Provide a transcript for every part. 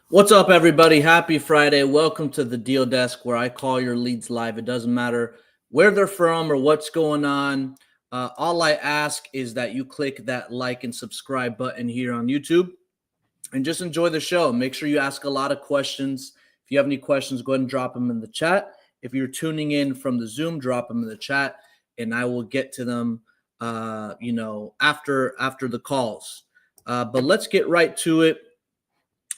What's up, everybody? Happy Friday. Welcome to the Deal Desk, where I call your leads live. It doesn't matter where they're from or what's going on. All I ask is that you click that like and subscribe button here on YouTube and just enjoy the show. Make sure you ask a lot of questions. If you have any questions, go ahead and drop them in the chat. If you're tuning in from the Zoom, drop them in the chat, and I will get to them, after the calls. But let's get right to it.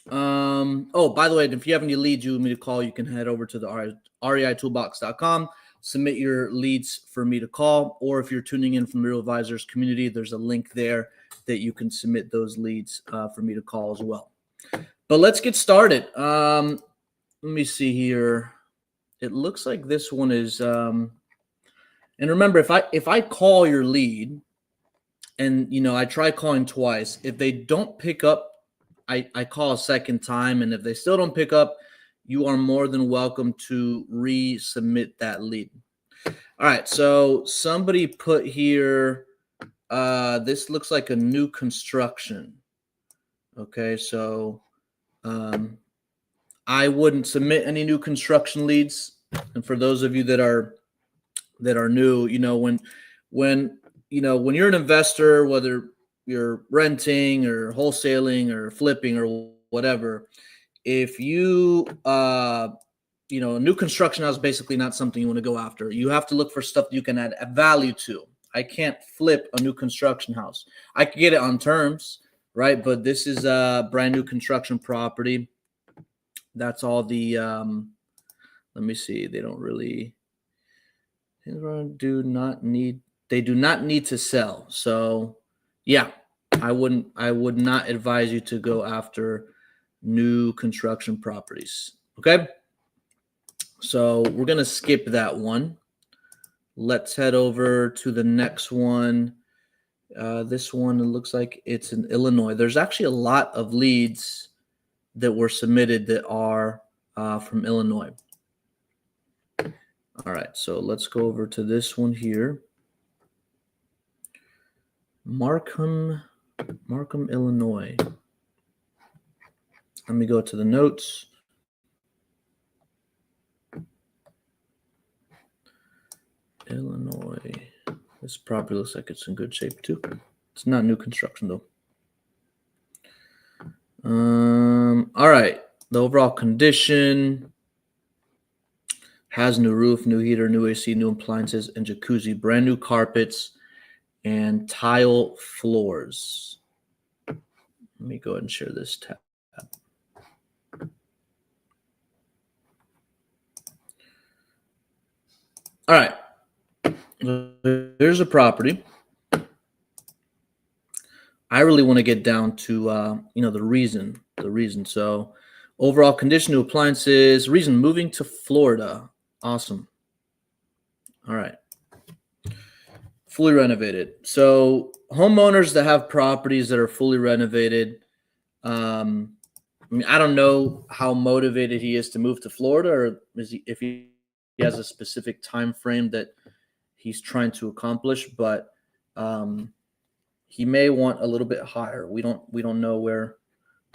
By the way, if you have any leads you want me to call, you can head over to the reitoolbox.com, submit your leads for me to call, or if you're tuning in from the Real Advisors community, there's a link there that you can submit those leads for me to call as well. But let's get started. Let me see here. It looks like this one is, and remember, if I call your lead and, I try calling twice, if they don't pick up, I call a second time, and if they still don't pick up, you are more than welcome to resubmit that lead. All right, so somebody put here, this looks like a new construction. Okay, so I wouldn't submit any new construction leads. And for those of you that are new, when you're an investor, whether you're renting or wholesaling or flipping or whatever, if you, a new construction house is basically not something you want to go after. You have to look for stuff that you can add value to. I can't flip a new construction house. I could get it on terms, right? But this is a brand new construction property. That's all the, let me see. They do not need to sell. So yeah, I would not advise you to go after new construction properties. Okay. So we're going to skip that one. Let's head over to the next one. This one, it looks like it's in Illinois. There's actually a lot of leads that were submitted that are from Illinois. All right. So let's go over to this one here. Markham, Illinois. Let me go to the notes. Illinois. This property looks like it's in good shape too. It's not new construction though. All right. The overall condition has new roof, new heater, new AC, new appliances, and jacuzzi, brand new carpets, and tile floors. Let me go ahead and share this tab. All right. Here's a property. I really want to get down to, the reason. So overall condition, new appliances, reason moving to Florida. Awesome. All right. Fully renovated. So homeowners that have properties that are fully renovated, I don't know how motivated he is to move to Florida, or if he has a specific time frame that he's trying to accomplish, but he may want a little bit higher. We don't know where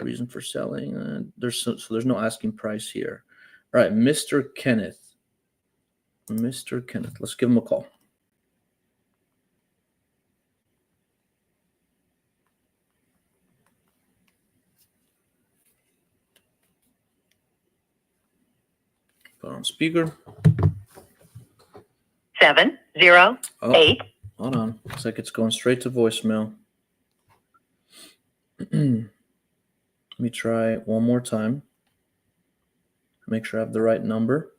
reason for selling. There's no asking price here. All right, Mr. Kenneth. Let's give him a call. Put on speaker. 708. Hold on. Looks like it's going straight to voicemail. Let me try one more time. Make sure I have the right number.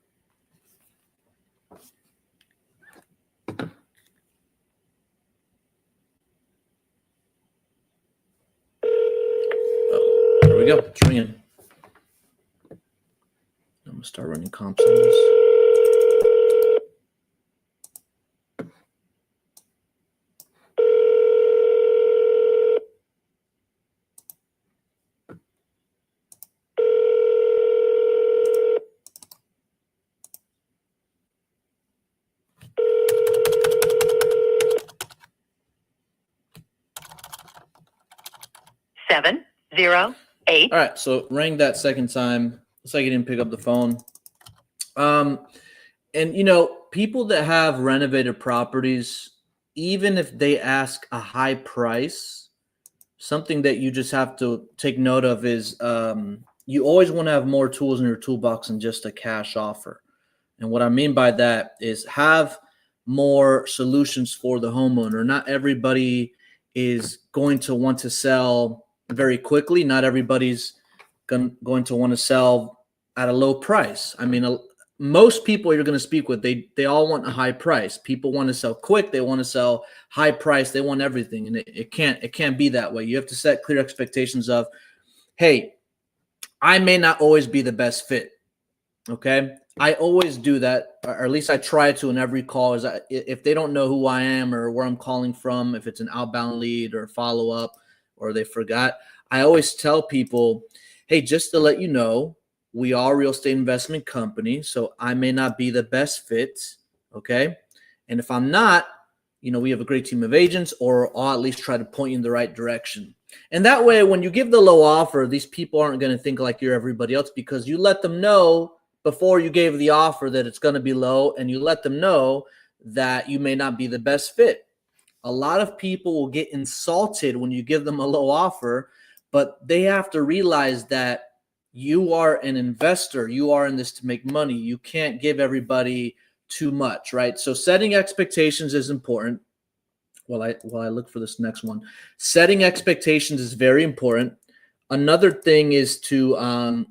Oh, there we go. It's ringing. gonna start running comps on this. Seven, zero, eight. All right, so rang that second time. Looks like he didn't pick up the phone. And you know, people that have renovated properties, even if they ask a high price, something that you just have to take note of is you always want to have more tools in your toolbox than just a cash offer. And what I mean by that is have more solutions for the homeowner. Not everybody is going to want to sell very quickly. Not everybody's going to want to sell at a low price. I mean, most people you're going to speak with, they all want a high price. People want to sell quick. They want to sell high price. They want everything, and it can't be that way. You have to set clear expectations of, hey, I may not always be the best fit. Okay, I always do that, or at least I try to in every call. Is if they don't know who I am or where I'm calling from, if it's an outbound lead or follow up, or they forgot, I always tell people, hey, just to let you know, we are a real estate investment company, so I may not be the best fit, okay? And if I'm not, you know, we have a great team of agents, or I'll at least try to point you in the right direction. And that way, when you give the low offer, these people aren't going to think like you're everybody else, because you let them know before you gave the offer that it's going to be low, and you let them know that you may not be the best fit. A lot of people will get insulted when you give them a low offer, but they have to realize that you are an investor. You are in this to make money. You can't give everybody too much, right? So setting expectations is important. While I look for this next one, setting expectations is very important. Another thing is to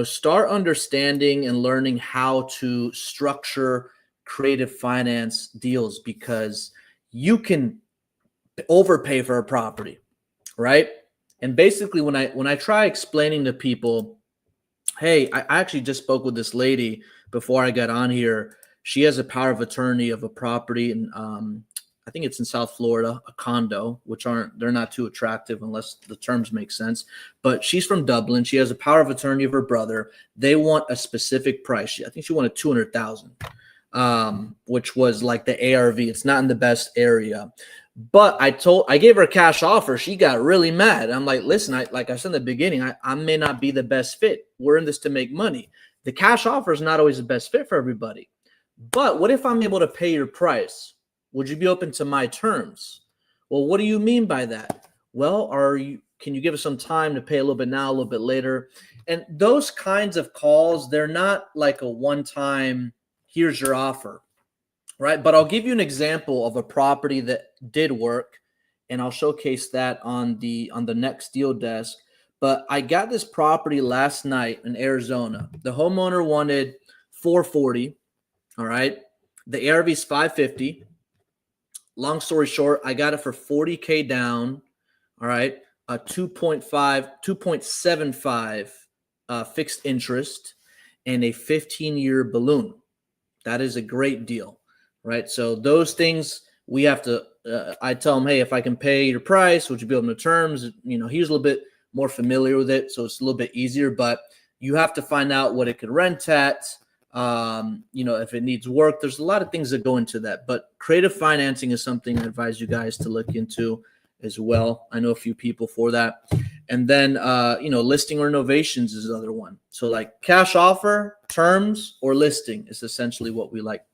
start understanding and learning how to structure creative finance deals, because you can overpay for a property, right? And basically, when I try explaining to people, hey, I actually just spoke with this lady before I got on here. She has a power of attorney of a property, and I think it's in South Florida, a condo, they're not too attractive unless the terms make sense. But she's from Dublin. She has a power of attorney of her brother. They want a specific price. I think she wanted $200,000, which was like the ARV. It's not in the best area. But I gave her a cash offer. She got really mad. I'm like, listen, like I said in the beginning, I may not be the best fit. We're in this to make money. The cash offer is not always the best fit for everybody. But what if I'm able to pay your price? Would you be open to my terms? Well, what do you mean by that? Well, can you give us some time to pay a little bit now, a little bit later? And those kinds of calls, they're not like a one-time, here's your offer. Right. But I'll give you an example of a property that did work, and I'll showcase that on the next deal desk. But I got this property last night in Arizona. The homeowner wanted $440. All right. The ARV is $550. Long story short, I got it for $40K down. All right. A 2.75 fixed interest and a 15-year balloon. That is a great deal. Right. So those things we have to, I tell him, hey, if I can pay your price, would you be open to terms? You know, he's a little bit more familiar with it, so it's a little bit easier, but you have to find out what it could rent at, if it needs work. There's a lot of things that go into that, but creative financing is something I advise you guys to look into as well. I know a few people for that. And then, listing or novations is another one. So like cash offer, terms, or listing is essentially what we like.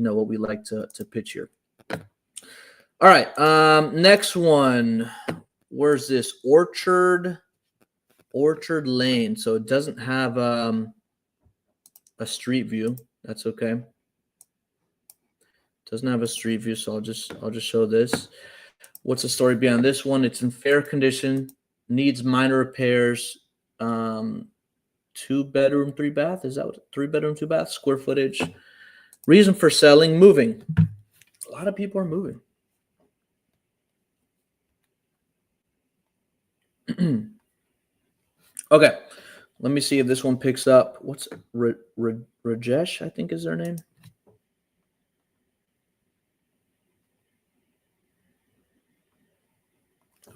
What we like to pitch here. All right. Next one. Where's this? Orchard Lane. So it doesn't have a street view. That's okay. Doesn't have a street view, so I'll just show this. What's the story behind this one? It's in fair condition, needs minor repairs. 2-bedroom, 3-bath. Is that what? 3-bedroom, 2-bath, square footage. Reason for selling, moving. A lot of people are moving. Okay. Let me see if this one picks up. What's Rajesh, I think is their name.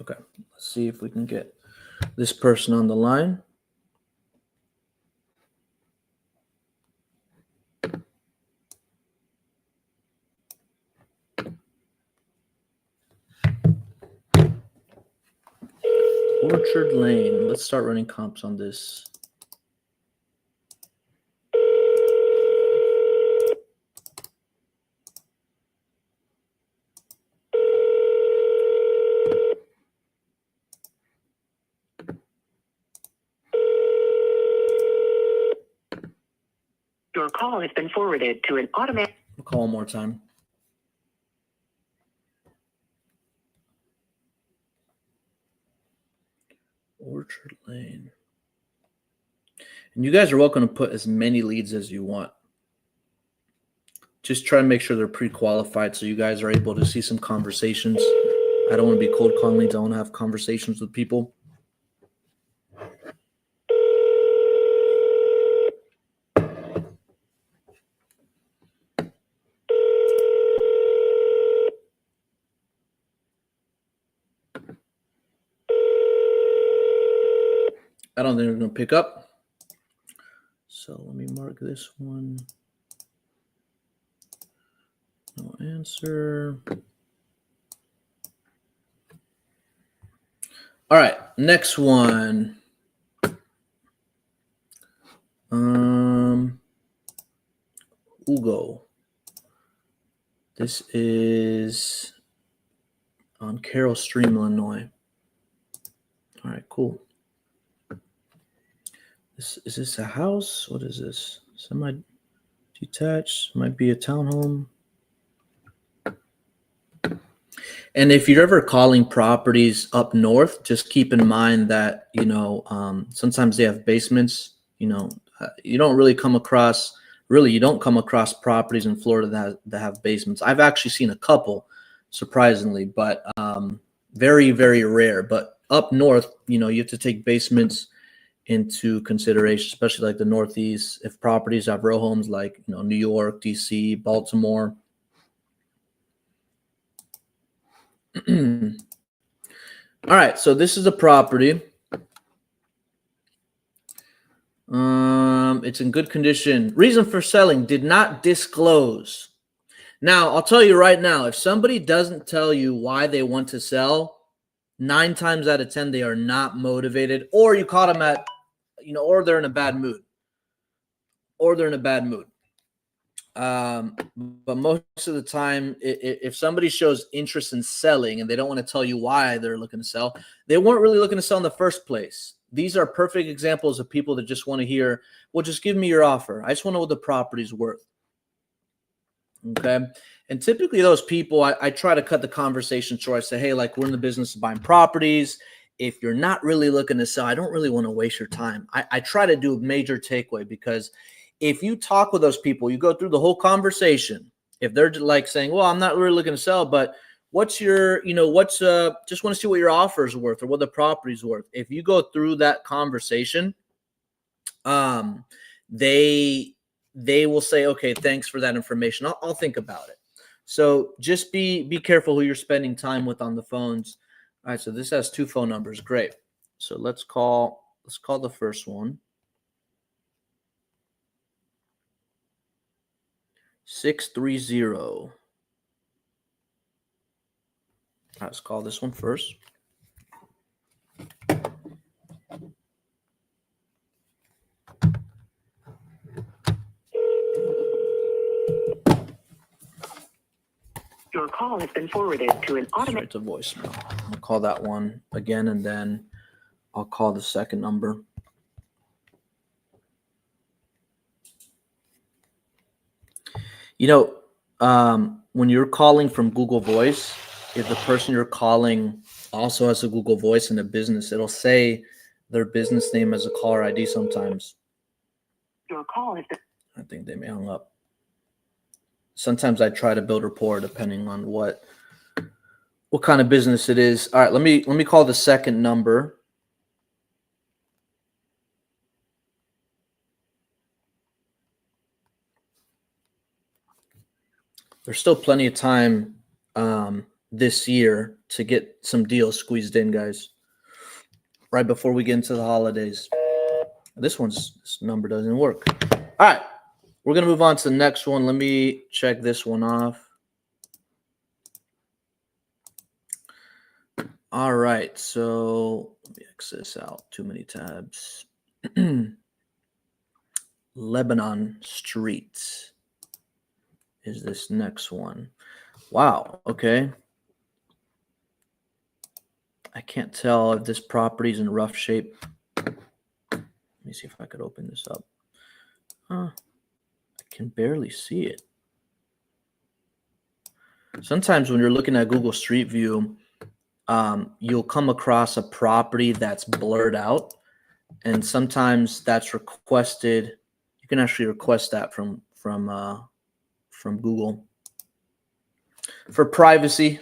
Okay, let's see if we can get this person on the line. Orchard Lane. Let's start running comps on this. Your call has been forwarded to an automatic. I'll call one more time. Orchard Lane. And you guys are welcome to put as many leads as you want. Just try to make sure they're pre-qualified so you guys are able to see some conversations. I don't want to be cold calling leads. I want to have conversations with people. I don't think they're going to pick up. So let me mark this one. No answer. All right, next one. Ugo. This is on Carroll Stream, Illinois. All right, cool. Is this a house? What is this? Semi-detached. Might be a townhome. And if you're ever calling properties up north, just keep in mind that, sometimes they have basements. You don't really come across, you don't come across properties in Florida that have basements. I've actually seen a couple, surprisingly, but very, very rare. But up north, you have to take basements into consideration, especially like the Northeast. If properties have row homes like, New York, DC, Baltimore. All right, so this is a property. It's in good condition. Reason for selling, did not disclose. Now, I'll tell you right now, if somebody doesn't tell you why they want to sell, 9 times out of 10, they are not motivated, or you caught them at, or they're in a bad mood. But most of the time, if somebody shows interest in selling and they don't want to tell you why they're looking to sell, they weren't really looking to sell in the first place. These are perfect examples of people that just want to hear, well, just give me your offer. I just want to know what the property's worth. Okay. And typically those people, I try to cut the conversation short. I say, hey, like, we're in the business of buying properties. If you're not really looking to sell, I don't really want to waste your time. I try to do a major takeaway, because if you talk with those people, you go through the whole conversation. If they're like saying, well, I'm not really looking to sell, but what's your, just want to see what your offer is worth or what the property's worth. If you go through that conversation, they will say, okay, thanks for that information. I'll think about it. So just be careful who you're spending time with on the phones. All right, so this has 2 phone numbers. Great. So let's call the first one. 630. All right, let's call this one first. Your call has been forwarded to an automatic. Straight to voicemail. I'll call that one again, and then I'll call the second number. When you're calling from Google Voice, if the person you're calling also has a Google Voice in a business, it'll say their business name as a caller ID sometimes. Your call has been. I think they may hung up. Sometimes I try to build rapport depending on what kind of business it is. All right, let me call the second number. there's still plenty of time this year to get some deals squeezed in, guys, right before we get into the holidays. This number doesn't work. All right, we're going to move on to the next one. Let me check this one off. All right, so let me X this out. Too many tabs. Lebanon Street is this next one. Wow, okay. I can't tell if this property's in rough shape. Let me see if I could open this up. I can barely see it. Sometimes when you're looking at Google Street View, you'll come across a property that's blurred out, and sometimes that's requested. You can actually request that from Google for privacy.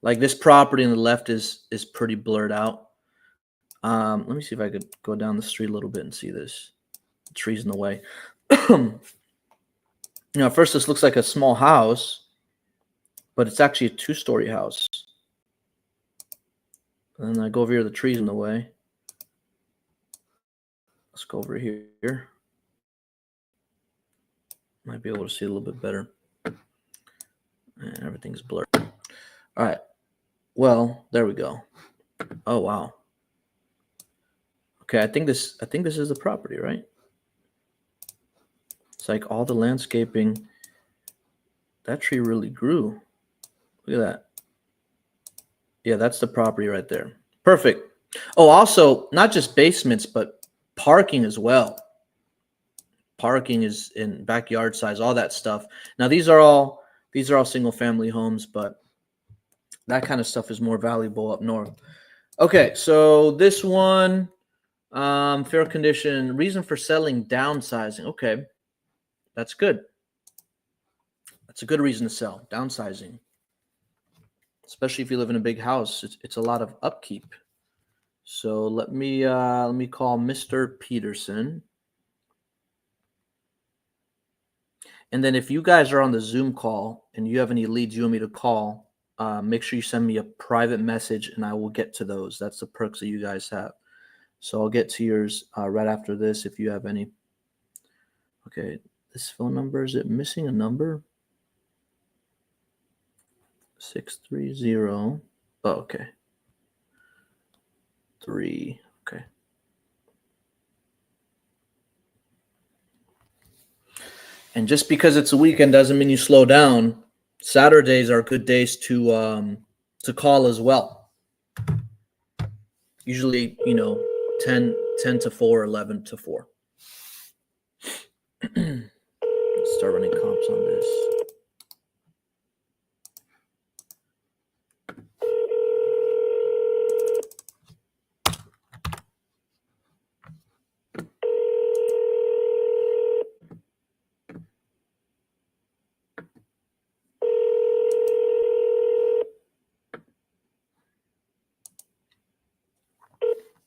Like this property on the left is pretty blurred out. Let me see if I could go down the street a little bit and see this. The tree's in the way. At first this looks like a small house, but it's actually a 2-story house. And then I go over here, the tree's in the way. Let's go over here. Might be able to see a little bit better. And everything's blurred. All right. Well, there we go. Oh wow. Okay, I think this is the property, right? It's like all the landscaping. That tree really grew. Look at that. Yeah, that's the property right there. Perfect. Oh, also, not just basements, but parking as well. Parking is in backyard size, all that stuff. Now, these are all single family homes, but that kind of stuff is more valuable up north. Okay, so this one, fair condition, reason for selling, downsizing. Okay, that's good. That's a good reason to sell, downsizing. Especially if you live in a big house, it's a lot of upkeep. So let me call Mr. Peterson. And then if you guys are on the Zoom call and you have any leads you want me to call, make sure you send me a private message and I will get to those. That's the perks that you guys have. So I'll get to yours right after this if you have any. Okay, this phone number, is it missing a number? 630. Oh, okay. 3. Okay. And just because it's a weekend doesn't mean you slow down. Saturdays are good days to call as well. Usually, 10 to 4, 11 to 4. Let's start running comps on this.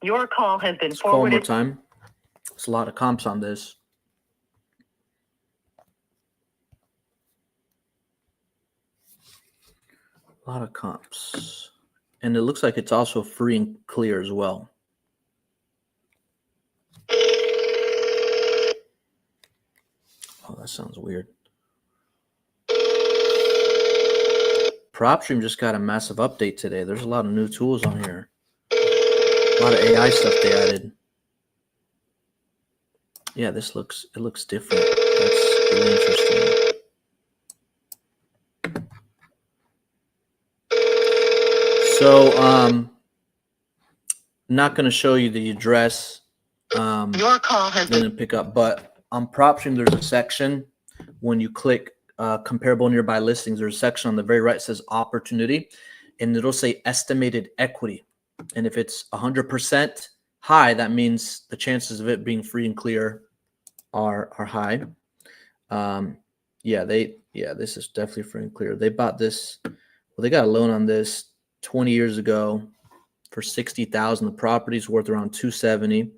Your call has been Let's call one more forwarded. time. There's a lot of comps on this. A lot of comps. And it looks like it's also free and clear as well. Oh, that sounds weird. PropStream just got a massive update today. There's a lot of new tools on here. A lot of AI stuff they added. Yeah, it looks different. That's really interesting. So, not going to show you the address. Your call has been Didn't pick up, but on PropStream, there's a section when you click comparable nearby listings. There's a section on the very right that says opportunity, and it'll say estimated equity. And if it's 100% high, that means the chances of it being free and clear are high. This is definitely free and clear. They bought this. Well, they got a loan on this 20 years ago for $60,000. The property's worth around $270,000.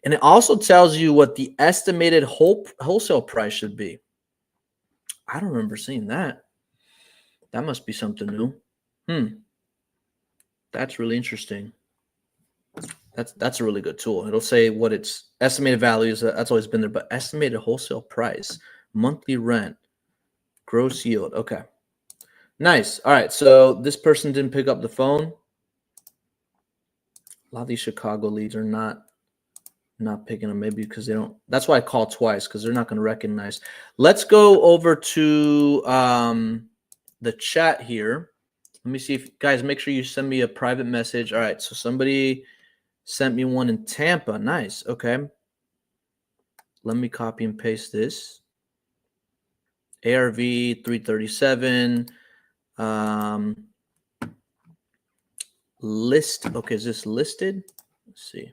And it also tells you what the estimated wholesale price should be. I don't remember seeing that. That must be something new. That's really interesting. That's a really good tool. It'll say what its estimated value is. That's always been there, but estimated wholesale price, monthly rent, gross yield. Okay. Nice. All right. So this person didn't pick up the phone. A lot of these Chicago leads are not picking them, maybe because they don't. That's why I call twice, because they're not going to recognize. Let's go over to the chat here. Let me see if guys, make sure you send me a private message. All right. So somebody sent me one in Tampa. Nice. Okay. Let me copy and paste this. ARV 337. List. Okay, is this listed? Let's see.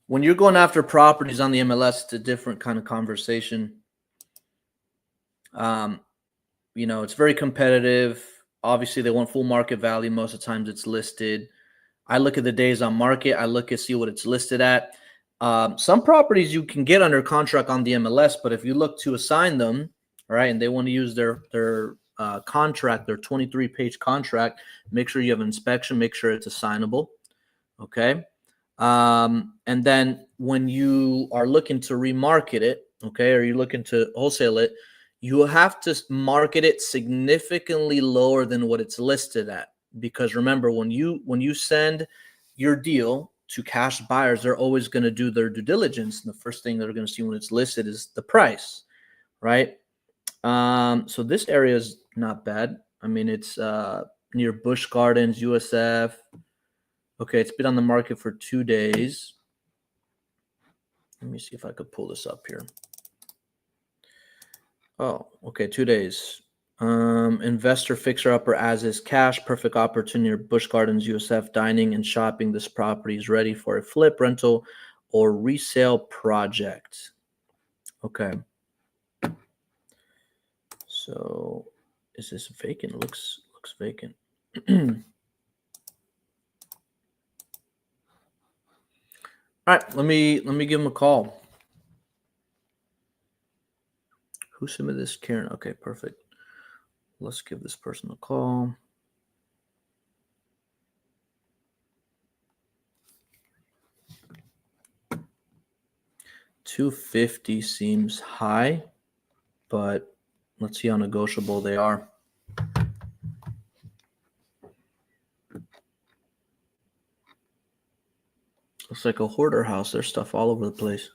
When you're going after properties on the MLS, it's a different kind of conversation. It's very competitive. Obviously, they want full market value. Most of the times it's listed. I look at the days on market. I look at see what it's listed at. Some properties you can get under contract on the MLS, but if you look to assign them, all right, and they want to use their contract, their 23-page contract, make sure you have an inspection, make sure it's assignable, okay? And then when you are looking to remarket it, okay, or you're looking to wholesale it, you have to market it significantly lower than what it's listed at. Because remember, when you send your deal to cash buyers, they're always going to do their due diligence. And the first thing they're going to see when it's listed is the price, right? So this area is not bad. I mean, it's near Busch Gardens, USF. Okay, it's been on the market for 2 days. Let me see if I could pull this up here. Oh, okay, 2 days. Investor fixer-upper as is cash. Perfect opportunity near Busch Gardens, USF. Dining and shopping. This property is ready for a flip, rental, or resale project. Okay. So is this vacant? It looks vacant. All right, let me give him a call. Who submitted this? Karen. Okay, perfect. Let's give this person a call. $250 seems high, but let's see how negotiable they are. Looks like a hoarder house. There's stuff all over the place.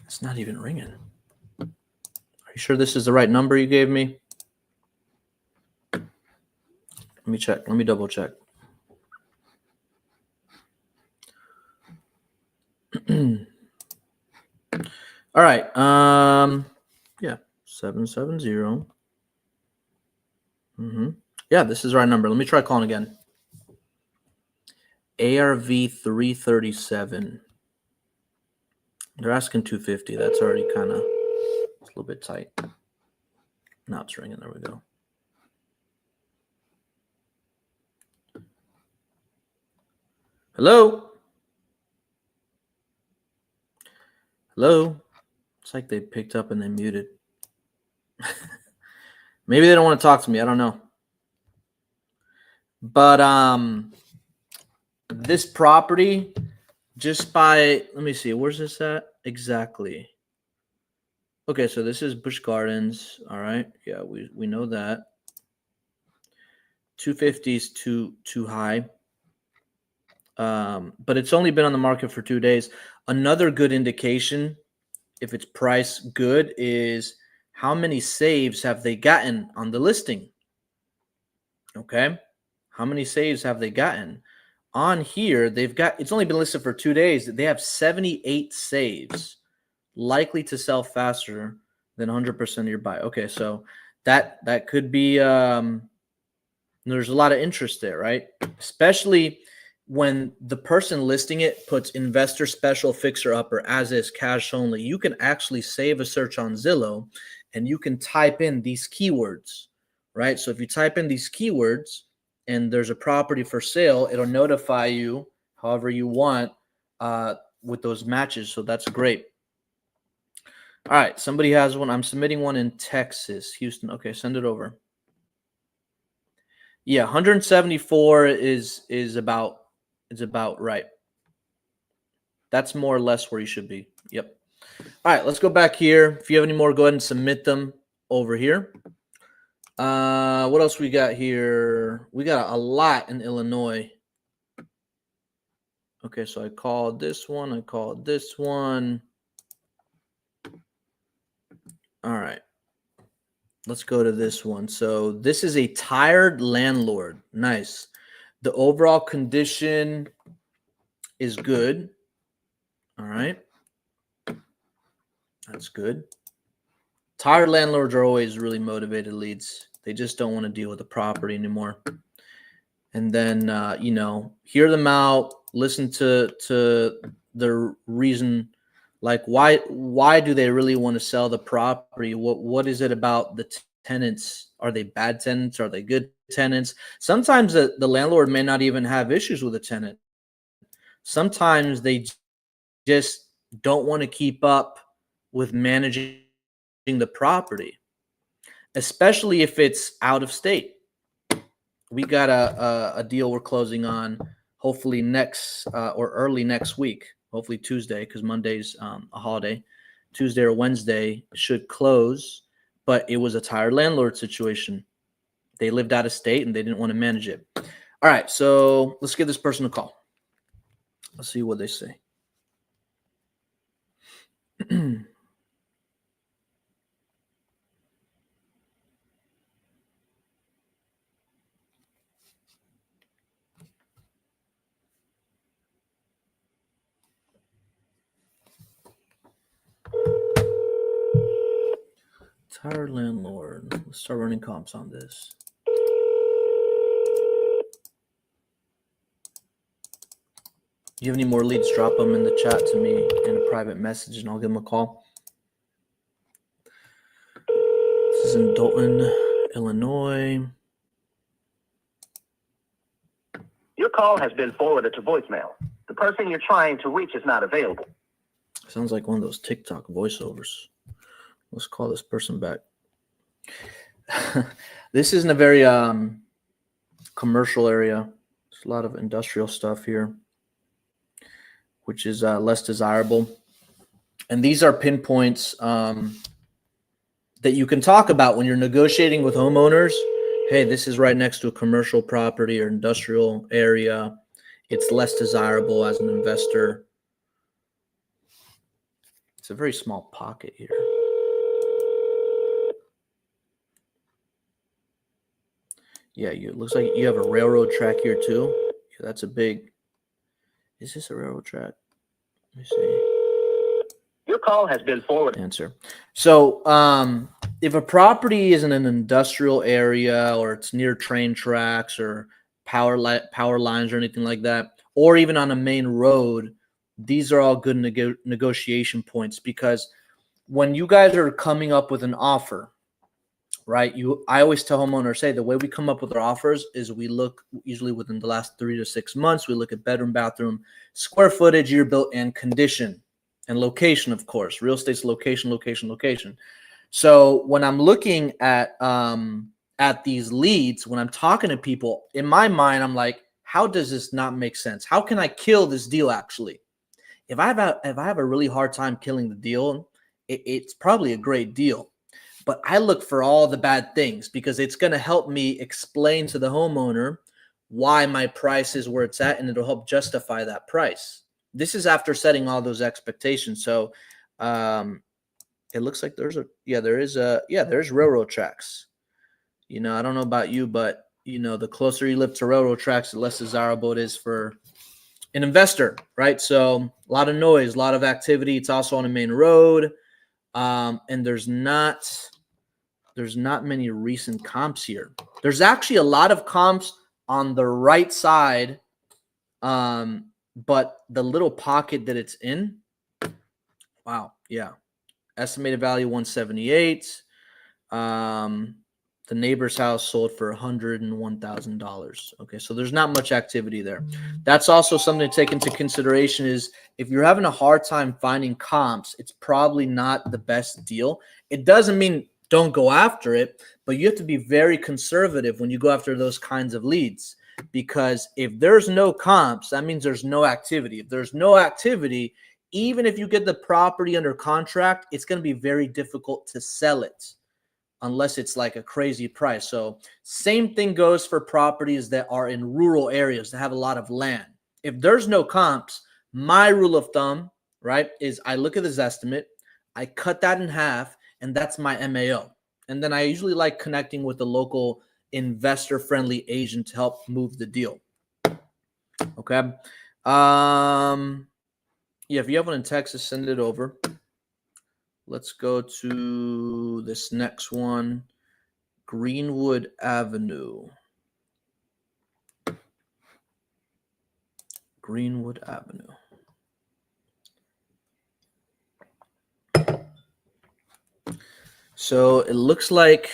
It's not even ringing. Are you sure this is the right number you gave me? Let me check. Let me double check. All right. Yeah, 770. Yeah, this is the right number. Let me try calling again. ARV 337. They're asking 250. That's already kind of a little bit tight. Now it's ringing. There we go. Hello? Hello? It's like they picked up and they muted. Maybe they don't want to talk to me. I don't know. But this property, just by, let me see, where's this at exactly? Okay, so this is Busch Gardens. All right. Yeah, we know that. 250 is too high. But it's only been on the market for 2 days. Another good indication, if it's priced good, is how many saves have they gotten on the listing? Okay. How many saves have they gotten? On here, it's only been listed for 2 days. They have 78 saves, likely to sell faster than 100% of your buy. Okay, so that could be, there's a lot of interest there, right? Especially when the person listing it puts investor special fixer upper as is cash only. You can actually save a search on Zillow and you can type in these keywords, right? So if you type in these keywords and there's a property for sale, it'll notify you however you want with those matches. So that's great. All right, somebody has one. I'm submitting one in Texas, Houston. Okay, send it over. Yeah, 174 is about right. That's more or less where you should be. Yep. All right, let's go back here. If you have any more, go ahead and submit them over here. What else we got here? We got a lot in Illinois. Okay, so I called this one. I called this one. All right. Let's go to this one. So this is a tired landlord. Nice. The overall condition is good. All right. That's good. Tired landlords are always really motivated leads. They just don't want to deal with the property anymore. And then, hear them out, listen to the reason, like why do they really want to sell the property? What is it about the tenants? Are they bad tenants? Are they good tenants? Sometimes the landlord may not even have issues with a tenant. Sometimes they just don't want to keep up with managing the property, especially if it's out of state. We got a deal we're closing on hopefully next or early next week, hopefully Tuesday, because Monday's a holiday. Tuesday or Wednesday should close, but it was a tired landlord situation. They lived out of state and they didn't want to manage it. All right, so let's give this person a call. Let's see what they say. Tired landlord. Let's start running comps on this. Do you have any more leads? Drop them in the chat to me in a private message and I'll give them a call. This is in Dalton, Illinois. Your call has been forwarded to voicemail. The person you're trying to reach is not available. Sounds like one of those TikTok voiceovers. Let's call this person back. This isn't a very commercial area. There's a lot of industrial stuff here, which is less desirable. And these are pinpoints that you can talk about when you're negotiating with homeowners. Hey, this is right next to a commercial property or industrial area. It's less desirable as an investor. It's a very small pocket here. Yeah, it looks like you have a railroad track here too. Yeah, that's a big. Is this a railroad track? Let me see. Your call has been forwarded. Answer. So, if a property is in an industrial area or it's near train tracks or power lines or anything like that, or even on a main road, these are all good negotiation points, because when you guys are coming up with an offer, right? I always tell homeowners, the way we come up with our offers is we look usually within the last 3 to 6 months. We look at bedroom, bathroom, square footage, year built, and condition, and location, of course. Real estate's location, location, location. So when I'm looking at these leads, when I'm talking to people, in my mind, I'm like, how does this not make sense? How can I kill this deal? Actually, if I have a really hard time killing the deal, it's probably a great deal. But I look for all the bad things because it's going to help me explain to the homeowner why my price is where it's at, and it'll help justify that price. This is after setting all those expectations. So it looks like there's railroad tracks. I don't know about you, but the closer you live to railroad tracks, the less desirable it is for an investor, right? So a lot of noise, a lot of activity. It's also on a main road, and there's not many recent comps here. There's actually a lot of comps on the right side, but the little pocket that it's in, wow, yeah. Estimated value 178. The neighbor's house sold for $101,000. Okay, so there's not much activity there. That's also something to take into consideration is if you're having a hard time finding comps, it's probably not the best deal. It doesn't mean don't go after it, but you have to be very conservative when you go after those kinds of leads, because if there's no comps, that means there's no activity. If there's no activity, even if you get the property under contract, it's going to be very difficult to sell it unless it's like a crazy price. So same thing goes for properties that are in rural areas that have a lot of land. If there's no comps, my rule of thumb, right, is I look at this estimate, I cut that in half, and that's my MAO. And then I usually like connecting with the local investor-friendly agent to help move the deal. Okay. Yeah, if you have one in Texas, send it over. Let's go to this next one, Greenwood Avenue. Greenwood Avenue. So it looks like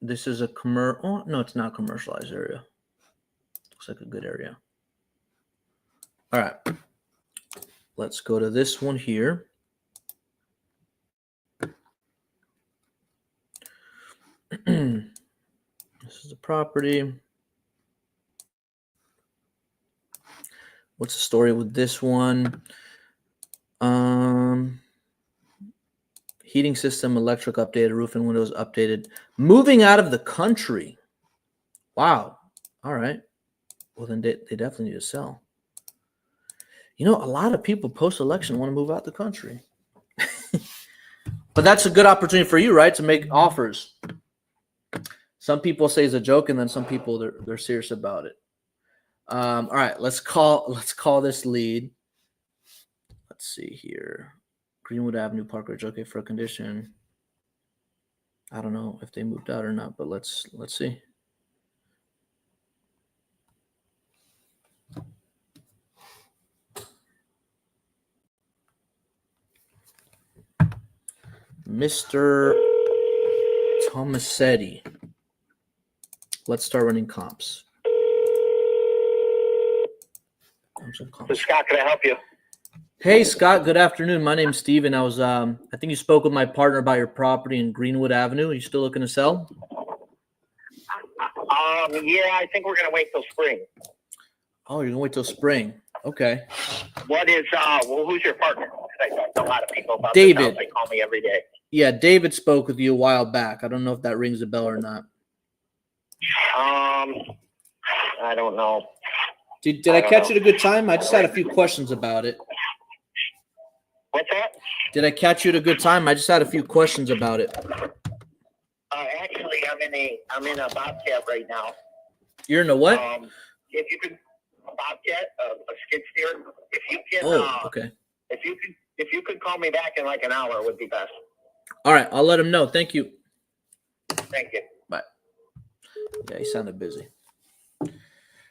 this is a commercial. Oh, no, it's not a commercialized area. Looks like a good area. All right. Let's go to this one here. This is the property. What's the story with this one? Heating system, electric updated, roof and windows updated. Moving out of the country. Wow. All right. Well, then they definitely need to sell. You know, a lot of people post-election want to move out the country. But that's a good opportunity for you, right, to make offers. Some people say it's a joke, and then some people they're serious about it. All right, let's call this lead. Let's see here. Greenwood Avenue, Park Ridge, okay for a condition. I don't know if they moved out or not, but let's see. Mr. Tomasetti. Let's start running comps. Scott, can I help you? Hey, Scott. Good afternoon. My name's Steven. I think you spoke with my partner about your property in Greenwood Avenue. Are you still looking to sell? Yeah, I think we're gonna wait till spring. Oh, you're gonna wait till spring. Okay. What is who's your partner? 'Cause I talk to a lot of people about David. this house. They call me every day. Yeah, David spoke with you a while back. I don't know if that rings a bell or not. I don't know. Did I catch you at a good time? I just had a few questions about it. What's that? Did I catch you at a good time? I just had a few questions about it. Actually, I'm in a Bobcat right now. You're in a what? If you could, a Bobcat, a skid steer. If you can, okay. If you could call me back in like an hour, would be best. All right, I'll let him know. Thank you. Thank you. Bye. Yeah, he sounded busy.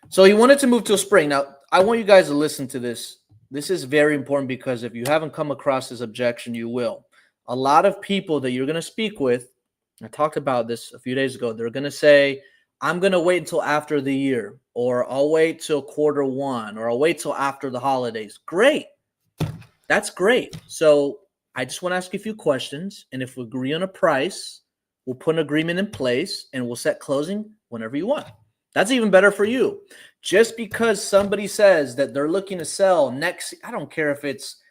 So he wanted to move till spring. Now, I want you guys to listen to this. This is very important because if you haven't come across this objection, you will. A lot of people that you're going to speak with, I talked about this a few days ago, they're going to say, I'm going to wait until after the year, or I'll wait till Q1, or I'll wait till after the holidays. Great. That's great. So I just want to ask you a few questions, and if we agree on a price, we'll put an agreement in place, and we'll set closing whenever you want. That's even better for you. Just because somebody says that they're looking to sell next, I don't care if it's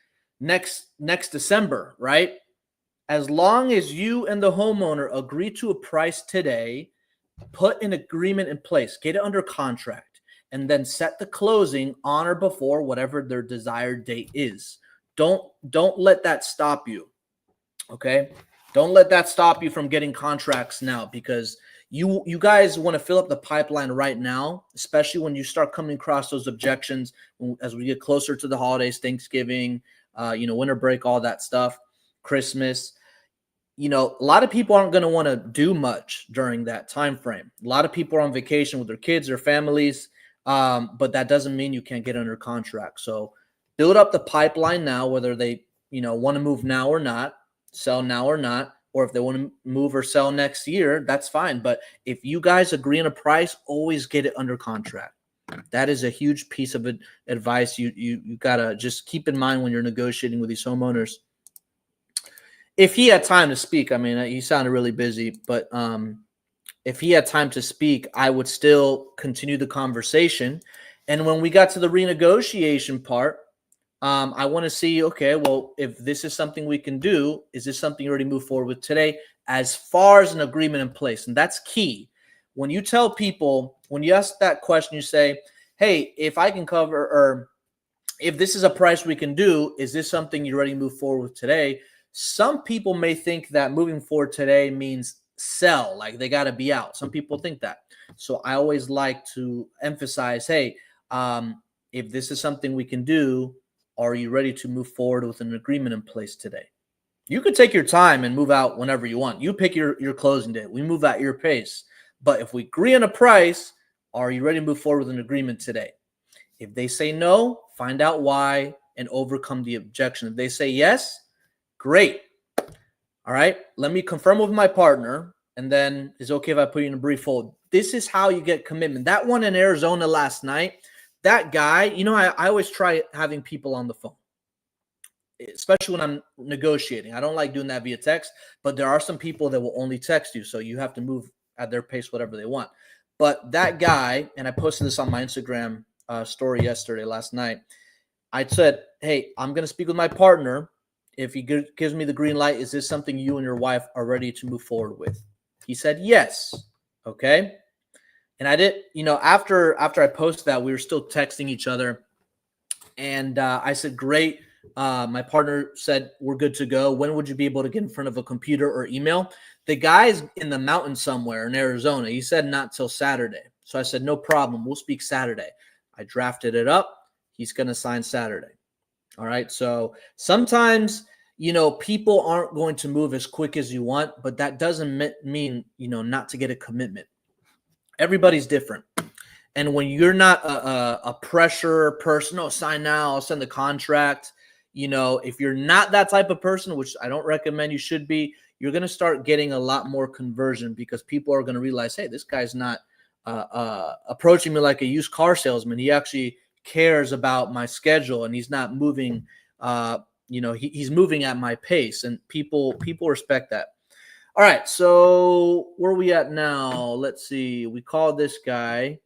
next December, right? As long as you and the homeowner agree to a price today, put an agreement in place, get it under contract, and then set the closing on or before whatever their desired date is. Don't let that stop you, okay? Don't let that stop you from getting contracts now, because you guys want to fill up the pipeline right now, especially when you start coming across those objections as we get closer to the holidays, Thanksgiving, winter break, all that stuff, Christmas. A lot of people aren't going to want to do much during that time frame. A lot of people are on vacation with their kids or families, but that doesn't mean you can't get under contract. So build up the pipeline now, whether they want to move now or not, sell now or not. or if they want to move or sell next year, that's fine. But if you guys agree on a price, always get it under contract. That is a huge piece of advice you gotta just keep in mind when you're negotiating with these homeowners. If he had time to speak, I mean, he sounded really busy, but if he had time to speak, I would still continue the conversation. And when we got to the renegotiation part, I want to see, okay, well, if this is something we can do, is this something you already move forward with today as far as an agreement in place? And that's key. When you tell people, when you ask that question, you say, hey, if I can cover, or if this is a price we can do, is this something you already move forward with today? Some people may think that moving forward today means sell, like they got to be out. Some people think that. So I always like to emphasize, hey, if this is something we can do, are you ready to move forward with an agreement in place today? You could take your time and move out whenever you want. You pick your closing date. We move at your pace. But if we agree on a price, are you ready to move forward with an agreement today? If they say no, find out why and overcome the objection. If they say yes, great. All right, let me confirm with my partner, and then it's okay if I put you in a brief hold. This is how you get commitment. That one in Arizona last night, that guy, you know, I always try having people on the phone, especially when I'm negotiating. I don't like doing that via text, but there are some people that will only text you, so you have to move at their pace, whatever they want. But that guy, and I posted this on my Instagram story last night, I said, hey, I'm going to speak with my partner. If he gives me the green light, is this something you and your wife are ready to move forward with? He said, yes. Okay. And I did, you know, after I posted that, we were still texting each other. And I said, great. My partner said, we're good to go. When would you be able to get in front of a computer or email? The guy's in the mountains somewhere in Arizona. He said not till Saturday. So I said, no problem. We'll speak Saturday. I drafted it up. He's going to sign Saturday. All right. So sometimes, you know, people aren't going to move as quick as you want, but that doesn't mean, you know, not to get a commitment. Everybody's different. And when you're not a pressure person, no, sign now, I'll send the contract. You know, if you're not that type of person, which I don't recommend you should be, you're going to start getting a lot more conversion because people are going to realize, hey, this guy's not approaching me like a used car salesman. He actually cares about my schedule, and he's not moving. You know, he's moving at my pace, and people respect that. All right, so where are we at now? Let's see. We called this guy.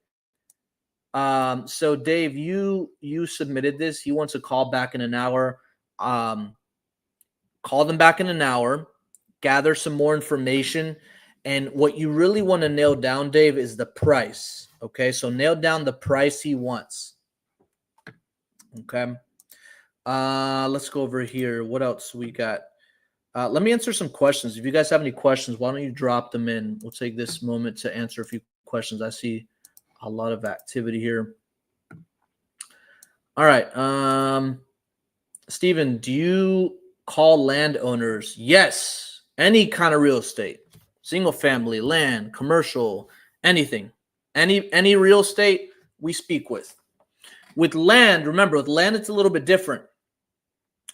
So Dave, you submitted this. He wants a call back in an hour. Call them back in an hour. Gather some more information. And what you really want to nail down, Dave, is the price. Okay, so nail down the price he wants. Okay. Let's go over here. What else we got? Let me answer some questions. If you guys have any questions, why don't you drop them in? We'll take this moment to answer a few questions. I see a lot of activity here. All right. Steven, do you call landowners? Yes. Any kind of real estate, single family, land, commercial, anything, any real estate we speak with. With land, remember, with land, it's a little bit different.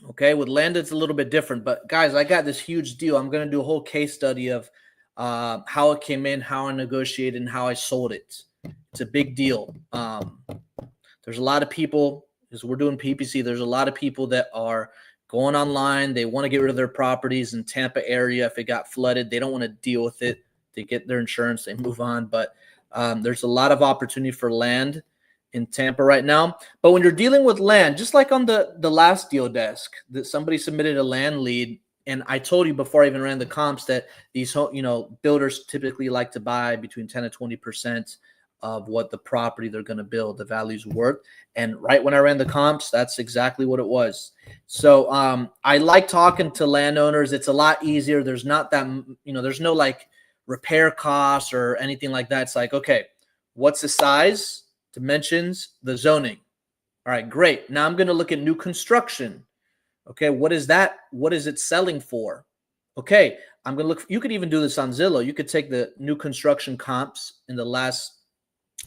Okay, with land, it's a little bit different. But guys, I got this huge deal. I'm going to do a whole case study of how it came in, how I negotiated, and how I sold it. It's a big deal. There's a lot of people, because we're doing PPC, there's a lot of people that are going online. They want to get rid of their properties in Tampa area. If it got flooded, they don't want to deal with it. They get their insurance, they move on. But there's a lot of opportunity for land in Tampa right now. But when you're dealing with land, just like on the last deal desk, that somebody submitted a land lead, and I told you before I even ran the comps that these, you know, builders typically like to buy between 10 and 20% of what the property they're going to build, the value's worth. And right when I ran the comps, that's exactly what it was. So I like talking to landowners. It's a lot easier. There's not that, you know, there's no like repair costs or anything like that. It's like, okay, what's the size, dimensions, the zoning? All right, great. Now I'm going to look at new construction. Okay, what is that? What is it selling for? Okay, I'm going to look. You could even do this on Zillow. You could take the new construction comps in the last,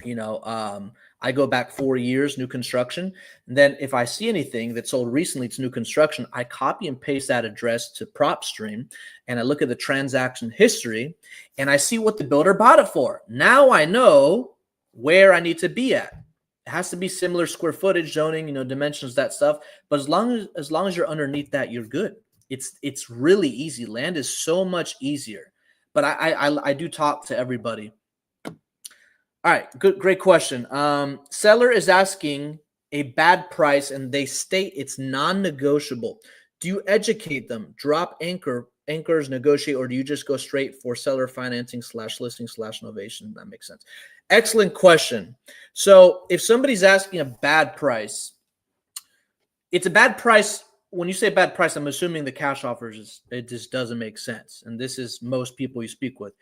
you know, I go back 4 years, new construction. And then if I see anything that sold recently to new construction, I copy and paste that address to PropStream, and I look at the transaction history and I see what the builder bought it for. Now I know where I need to be at. It has to be similar square footage, zoning, dimensions, that stuff. But as long as you're underneath that, you're good. It's really easy. Land is so much easier. But I do talk to everybody. All right, great question. Seller is asking a bad price and they state it's non-negotiable. Do you educate them, drop anchors, negotiate, or do you just go straight for seller financing /listing/novation? That makes sense. Excellent question. So if somebody's asking a bad price, it's a bad price. When you say bad price, I'm assuming the cash offers, it just doesn't make sense. And this is most people you speak with.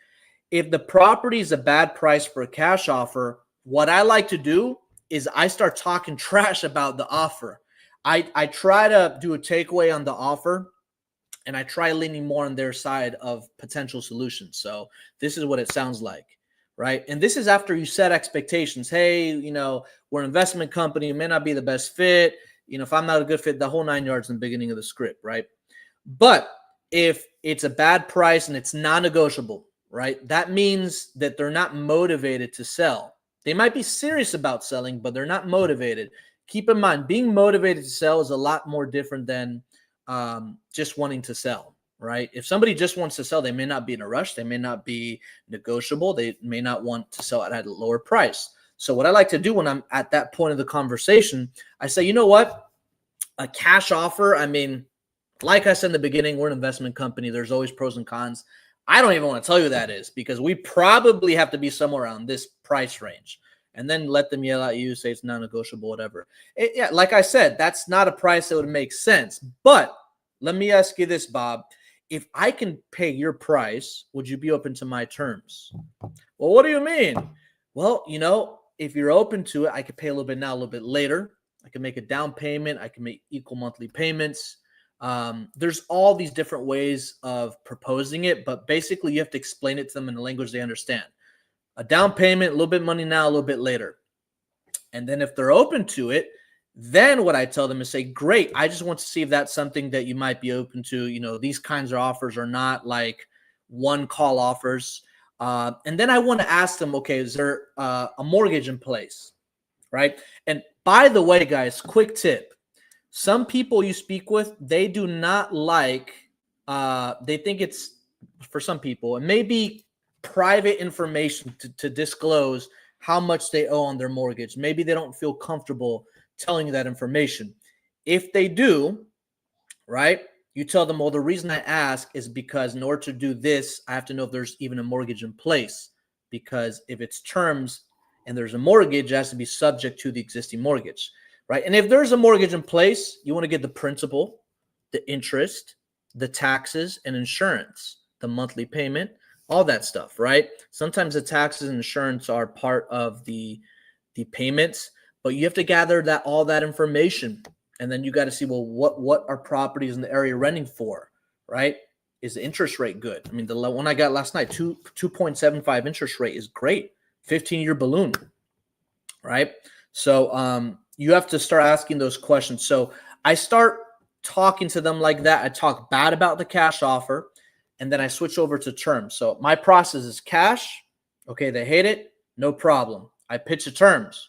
If the property is a bad price for a cash offer, what I like to do is I start talking trash about the offer. I try to do a takeaway on the offer, and I try leaning more on their side of potential solutions. So this is what it sounds like, right? And this is after you set expectations. Hey, we're an investment company. It may not be the best fit. If I'm not a good fit, the whole 9 yards in the beginning of the script, right? But if it's a bad price and it's non-negotiable, right? That means that they're not motivated to sell. They might be serious about selling, but they're not motivated. Keep in mind, being motivated to sell is a lot more different than just wanting to sell, right? If somebody just wants to sell, they may not be in a rush. They may not be negotiable. They may not want to sell at a lower price. So what I like to do when I'm at that point of the conversation, I say, you know what? A cash offer, like I said in the beginning, we're an investment company. There's always pros and cons. I don't even want to tell you that is, because we probably have to be somewhere around this price range, and then let them yell at you, say it's non-negotiable, whatever. Yeah, like I said, that's not a price that would make sense. But let me ask you this, Bob. If I can pay your price, would you be open to my terms? Well, what do you mean? Well, if you're open to it, I could pay a little bit now, a little bit later. I can make a down payment. I can make equal monthly payments. There's all these different ways of proposing it, but basically you have to explain it to them in a language they understand. A down payment, a little bit money now, a little bit later. And then if they're open to it, then what I tell them is say, great, I just want to see if that's something that you might be open to. These kinds of offers are not like one call offers. And then I want to ask them, okay, is there a mortgage in place, right? And by the way, guys, quick tip. Some people you speak with, they do not like, they think it's, for some people, it may be private information to disclose how much they owe on their mortgage. Maybe they don't feel comfortable telling you that information. If they do, right, you tell them, well, the reason I ask is because in order to do this, I have to know if there's even a mortgage in place. Because if it's terms and there's a mortgage, it has to be subject to the existing mortgage, right? And if there's a mortgage in place, you want to get the principal, the interest, the taxes, and insurance, the monthly payment, all that stuff, right? Sometimes the taxes and insurance are part of the payments, but you have to gather all that information. And then you got to see, well, what are properties in the area renting for, right? Is the interest rate good? The one I got last night, 2.75 interest rate is great. 15-year balloon, right? So you have to start asking those questions. So I start talking to them like that. I talk bad about the cash offer, and then I switch over to terms. So my process is cash. Okay, they hate it. No problem. I pitch the terms.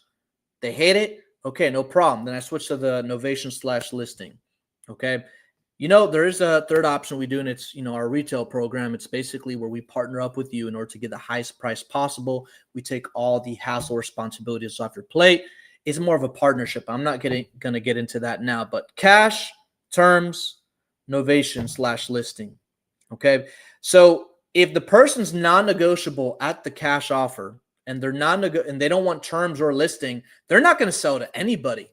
They hate it. Okay, no problem. Then I switch to the novation /listing. Okay. There is a third option we do, and it's, our retail program. It's basically where we partner up with you in order to get the highest price possible. We take all the hassle responsibilities off your plate. It's more of a partnership. I'm not going to get into that now, but cash, terms, novation /listing. Okay. So if the person's non-negotiable at the cash offer, and they're and they don't want terms or listing, they're not going to sell to anybody.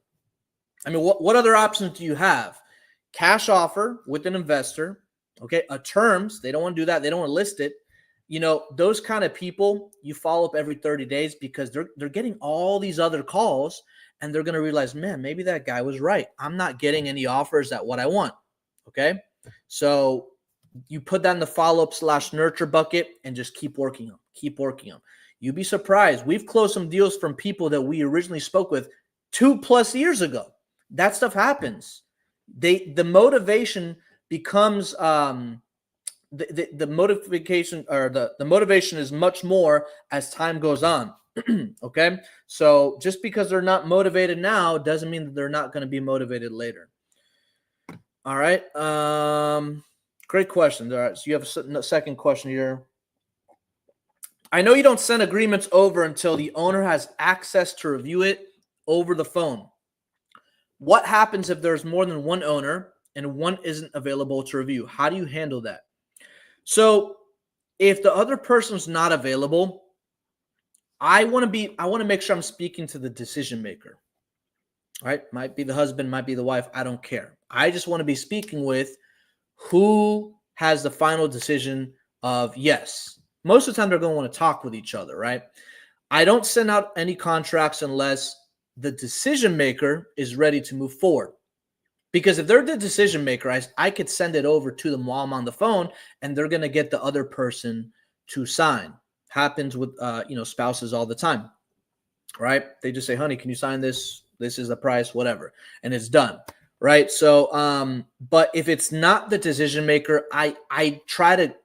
What other options do you have? Cash offer with an investor, okay? A terms, they don't want to do that. They don't want to list it. Those kind of people, you follow up every 30 days because they're getting all these other calls, and they're going to realize, man, maybe that guy was right. I'm not getting any offers at what I want, okay? So you put that in the follow-up/nurture bucket and just keep working them. Keep working them. You'd be surprised. We've closed some deals from people that we originally spoke with 2+ years ago. That stuff happens. The motivation becomes the motivation, or the motivation is much more as time goes on. Okay, so just because they're not motivated now doesn't mean that they're not going to be motivated later. All right. Great question. All right, so you have a second question here. I know you don't send agreements over until the owner has access to review it over the phone. What happens if there's more than one owner and one isn't available to review? How do you handle that? So if the other person's not available, I want to make sure I'm speaking to the decision maker. All right? Might be the husband, might be the wife. I don't care. I just want to be speaking with who has the final decision of yes. Most of the time, they're going to want to talk with each other, right? I don't send out any contracts unless the decision maker is ready to move forward. Because if they're the decision maker, I could send it over to them while I'm on the phone, and they're going to get the other person to sign. Happens with spouses all the time, right? They just say, honey, can you sign this? This is the price, whatever. And it's done, right? So, but if it's not the decision maker, I try to,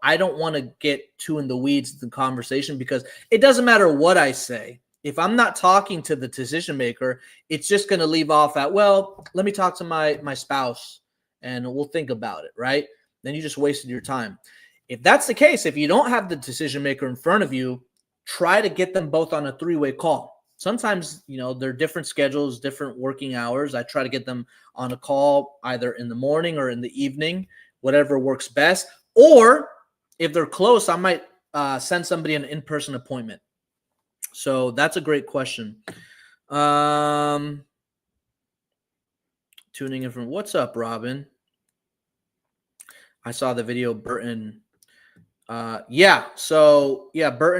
I don't want to get too in the weeds of the conversation, because it doesn't matter what I say. If I'm not talking to the decision maker, it's just going to leave off at, well, let me talk to my spouse and we'll think about it, right? Then you just wasted your time. If that's the case, if you don't have the decision maker in front of you, try to get them both on a 3-way call. Sometimes, they're different schedules, different working hours. I try to get them on a call either in the morning or in the evening, whatever works best. Or if they're close, I might send somebody an in-person appointment. So that's a great question. Tuning in from, what's up, Robin? I saw the video, Burton. Burton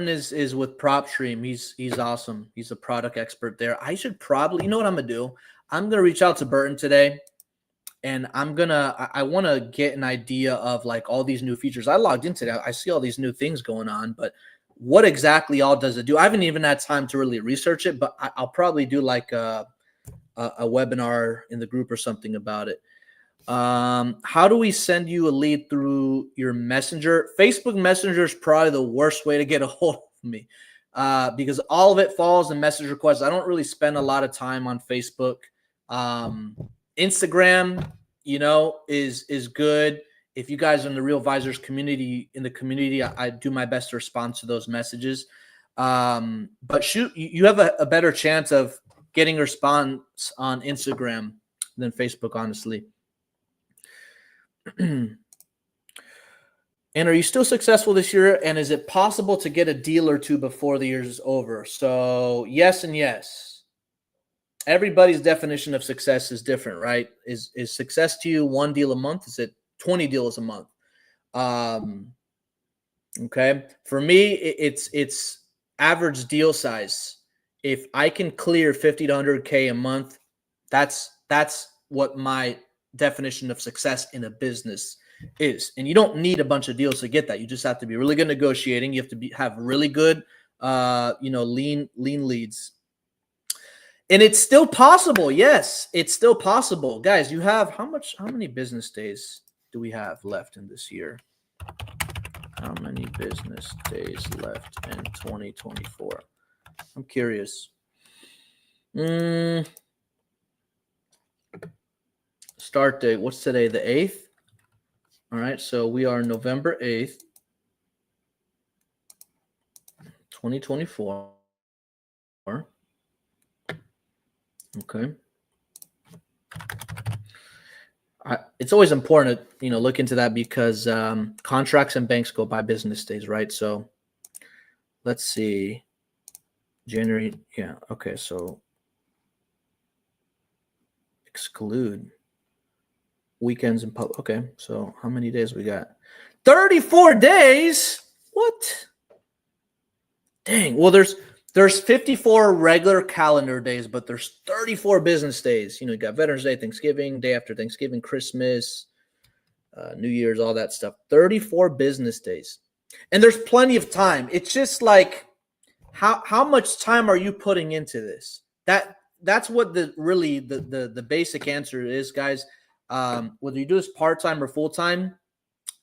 is with PropStream. He's awesome. He's a product expert there. I should probably, what I'm gonna do? I'm gonna reach out to Burton today, and I want to get an idea of like all these new features. I logged in today. I see all these new things going on, but what exactly all does it do? I haven't even had time to really research it, but I'll probably do like a webinar in the group or something about it. How do we send you a lead through your messenger? Facebook Messenger is probably the worst way to get a hold of me, because all of it falls in message requests. I don't really spend a lot of time on Facebook. Instagram, is good. If you guys are in the Real Advisors community, I do my best to respond to those messages. But shoot, you have a better chance of getting a response on Instagram than Facebook, honestly. And are you still successful this year? And is it possible to get a deal or two before the year is over? So yes and yes. Everybody's definition of success is different, right? Is success to you 1 deal a month? Is it 20 deals a month? Okay. For me, it's average deal size. If I can clear 50 to 100K a month, that's what my definition of success in a business is. And you don't need a bunch of deals to get that. You just have to be really good negotiating. You have to have really good, lean leads. And it's still possible. Yes, it's still possible. Guys, you have how many business days do we have left in this year? How many business days left in 2024? I'm curious. Start date. What's today? The 8th? All right. So we are November 8th, 2024. Okay. It's always important to, look into that, because contracts and banks go by business days, right? So let's see. January. Yeah. Okay. So exclude weekends and public. Okay. So how many days we got? 34 days. What? Dang. Well, there's 54 regular calendar days, but there's 34 business days. You got Veterans Day, Thanksgiving, day after Thanksgiving, Christmas, New Year's, all that stuff. 34 business days. And there's plenty of time. It's just like, how much time are you putting into this? That's what the basic answer is, guys. Whether you do this part-time or full-time,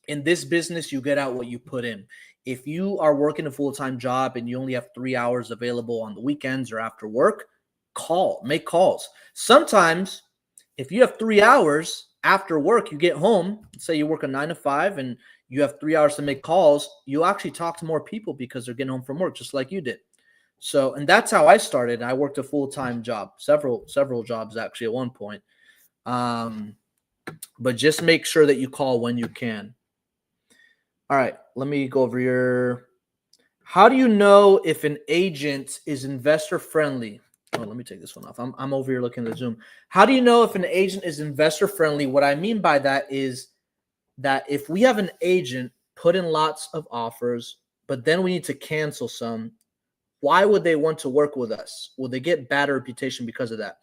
in this business, you get out what you put in. If you are working a full-time job and you only have 3 hours available on the weekends or after work, make calls. Sometimes if you have 3 hours after work, you get home, say you work a 9 to 5 and you have 3 hours to make calls, you actually talk to more people because they're getting home from work, just like you did. So, and that's how I started. I worked a full-time job, several jobs actually at one point. But just make sure that you call when you can. All right, let me go over here. How do you know if an agent is investor friendly? Oh, let me take this one off. I'm over here looking at the Zoom. How do you know if an agent is investor friendly? What I mean by that is that if we have an agent put in lots of offers, but then we need to cancel some, why would they want to work with us? Will they get bad reputation because of that?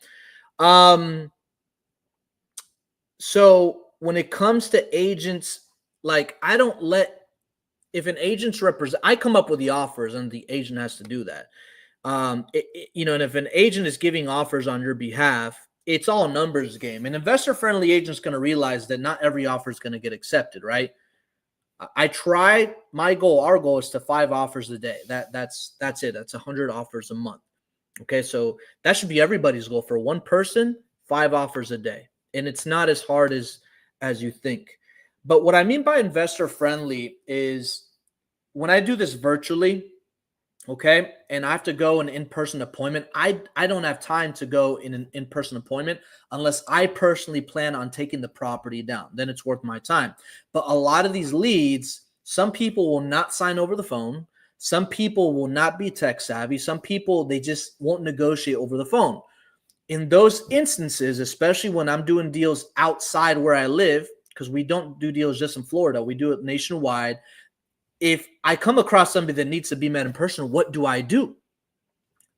So when it comes to agents, like if an agent's I come up with the offers and the agent has to do that. And if an agent is giving offers on your behalf, it's all a numbers game. An investor-friendly agent is going to realize that not every offer is going to get accepted, right? Our goal is to 5 offers a day. That's it. That's 100 offers a month. Okay, so that should be everybody's goal. For one person, 5 offers a day. And it's not as hard as you think. But what I mean by investor-friendly is when I do this virtually, okay, and I have to go an in-person appointment, I don't have time to go in an in-person appointment unless I personally plan on taking the property down. Then it's worth my time. But a lot of these leads, some people will not sign over the phone. Some people will not be tech savvy. Some people, they just won't negotiate over the phone. In those instances, especially when I'm doing deals outside where I live, because we don't do deals just in Florida, we do it nationwide. If I come across somebody that needs to be met in person, what do?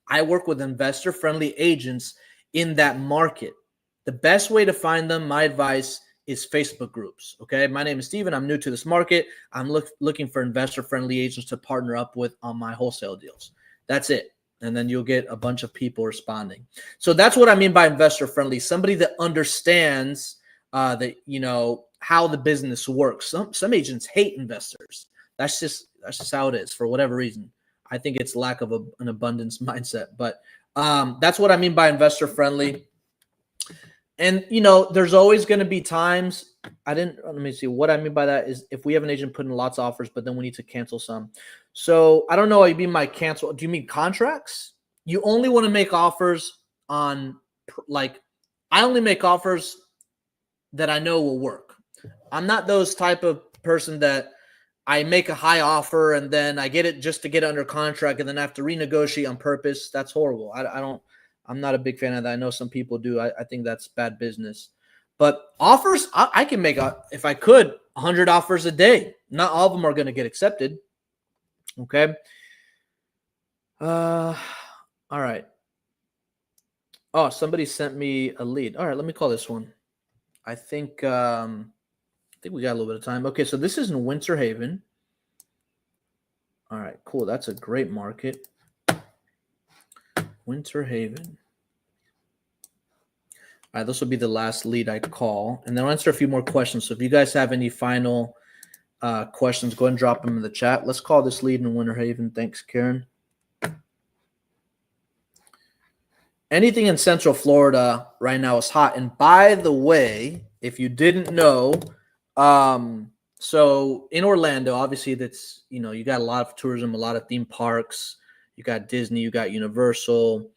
I work with investor-friendly agents in that market. The best way to find them, my advice, is Facebook groups. Okay, my name is Steven. I'm new to this market. I'm looking for investor-friendly agents to partner up with on my wholesale deals. That's it. And then you'll get a bunch of people responding. So that's what I mean by investor-friendly. Somebody that understands that, how the business works. Some agents hate investors. That's just how it is for whatever reason. I think it's lack of an abundance mindset. But that's what I mean by investor-friendly. And, there's always going to be times, let me see. What I mean by that is if we have an agent putting lots of offers, but then we need to cancel some. So I don't know what you mean by cancel. Do you mean contracts? You only want to make offers on, I only make offers that I know will work. I'm not those type of person that I make a high offer and then I get it just to get under contract and then have to renegotiate on purpose. That's horrible. I'm not a big fan of that. I know some people do. I think that's bad business. But offers, I can make, if I could, 100 offers a day. Not all of them are going to get accepted. Okay. All right. Oh, somebody sent me a lead. All right, let me call this one. I think we got a little bit of time. Okay, so this is in Winter Haven. All right, cool. That's a great market. Winter Haven. All right, this will be the last lead I call, and then I'll answer a few more questions. So if you guys have any final questions, go ahead and drop them in the chat. Let's call this lead in Winter Haven. Thanks, Karen. Anything in Central Florida right now is hot. And by the way, if you didn't know, so in Orlando, obviously that's, you got a lot of tourism, a lot of theme parks. You got Disney, you got Universal.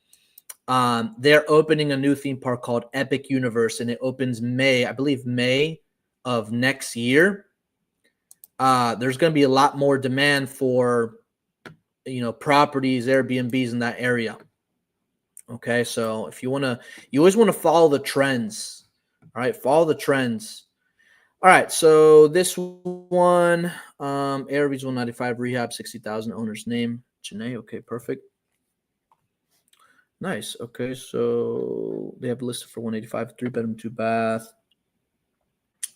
They're opening a new theme park called Epic Universe, and it opens May of next year. There's going to be a lot more demand for, properties, Airbnbs in that area. Okay, so if you always want to follow the trends. All right, follow the trends. All right, so this one, Airbnbs 195 rehab 60,000 owner's name, Janae. Okay, perfect. Nice. Okay, so they have listed for 185, 3-bedroom, 2-bath.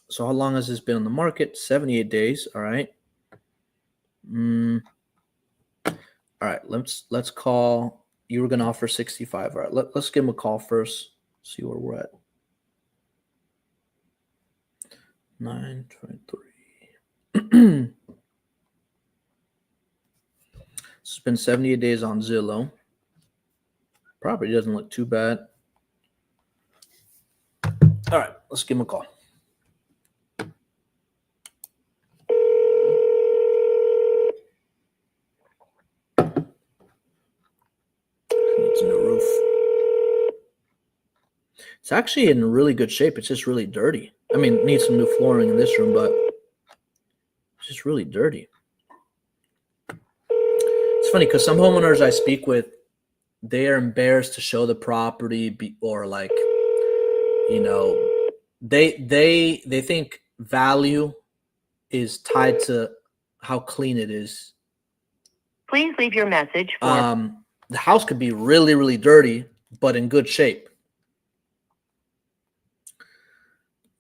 So how long has this been on the market? 78 days. All right. All right. Let's call. You were going to offer 65. All right. Let's give him a call first. See where we're at. 923. It's been 78 days on Zillow. Property doesn't look too bad. All right, let's give him a call. Needs a new roof. It's actually in really good shape. It's just really dirty. I mean, it needs some new flooring in this room, but it's just really dirty. It's funny because some homeowners I speak with, they are embarrassed to show the property or like, you know, they think value is tied to how clean it is. Please leave your message for The house could be really, really dirty, but in good shape.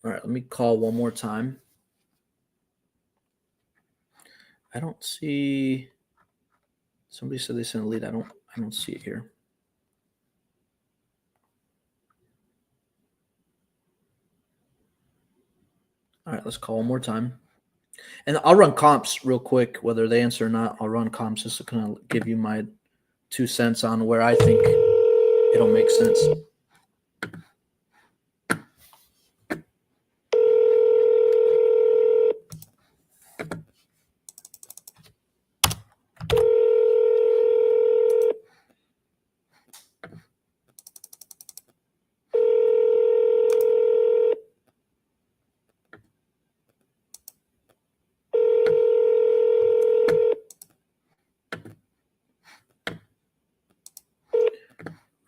All right, let me call one more time. I don't see. Somebody said they sent a lead. I don't see it here. All right, let's call one more time. And I'll run comps real quick, whether they answer or not. I'll run comps just to kind of give you my 2 cents on where I think it'll make sense.